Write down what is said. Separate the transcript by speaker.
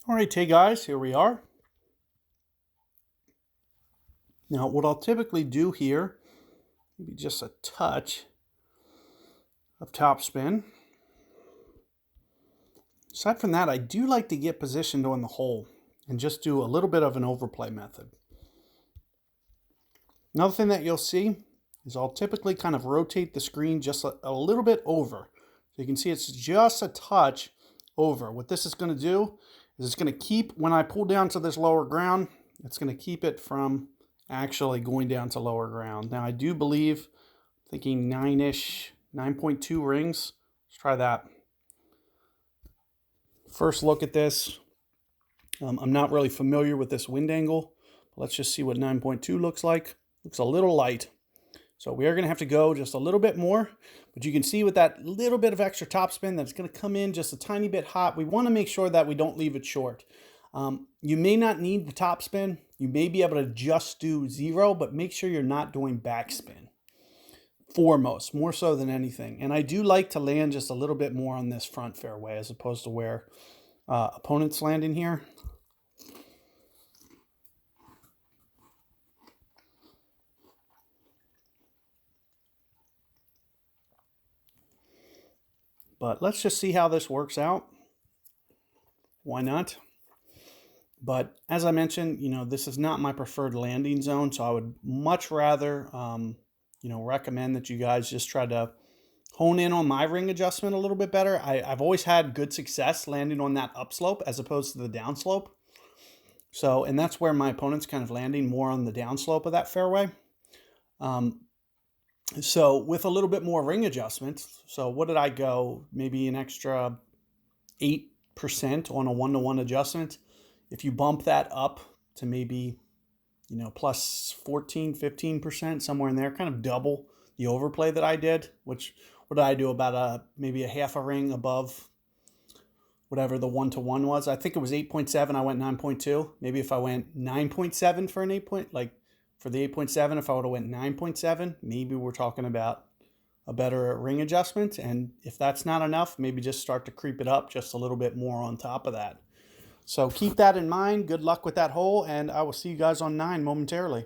Speaker 1: All right, hey guys, here we are. Now, what I'll typically do here, maybe just a touch of topspin. Aside from that, I do like to get positioned on the hole and just do a little bit of an overplay method. Another thing that you'll see is I'll typically kind of rotate the screen just a little bit over. So you can see it's just a touch over. What this is going to do is it's going to keep, when I pull down to this lower ground, it's going to keep it from actually going down to lower ground. Now I do believe, thinking 9-ish, 9.2 rings. Let's try that. First look at this. I'm not really familiar with this wind angle. Let's just see what 9.2 looks like. Looks a little light. So we are going to have to go just a little bit more. But you can see with that little bit of extra topspin that's going to come in just a tiny bit hot. We want to make sure that we don't leave it short. You may not need the topspin. You may be able to just do 0, but make sure you're not doing backspin. Foremost, more so than anything. And I do like to land just a little bit more on this front fairway as opposed to where opponents land in here. But let's just see how this works out. Why not? But as I mentioned, this is not my preferred landing zone, so I would much rather, recommend that you guys just try to hone in on my ring adjustment a little bit better. I've always had good success landing on that upslope as opposed to the downslope. So, and that's where my opponent's kind of landing more on the downslope of that fairway. So with a little bit more ring adjustment, so what did I go? Maybe an extra 8% on a 1-to-1 adjustment. If you bump that up to maybe, plus 14, 15%, somewhere in there, kind of double the overplay that I did, which, what did I do? About maybe a half a ring above whatever the 1-to-1 was. I think it was 8.7. I went 9.2. Maybe if I went 9.7 for an 8 point, like for the 8.7, if I would have went 9.7, maybe we're talking about a better ring adjustment. And if that's not enough, maybe just start to creep it up just a little bit more on top of that. So keep that in mind. Good luck with that hole, and I will see you guys on 9 momentarily.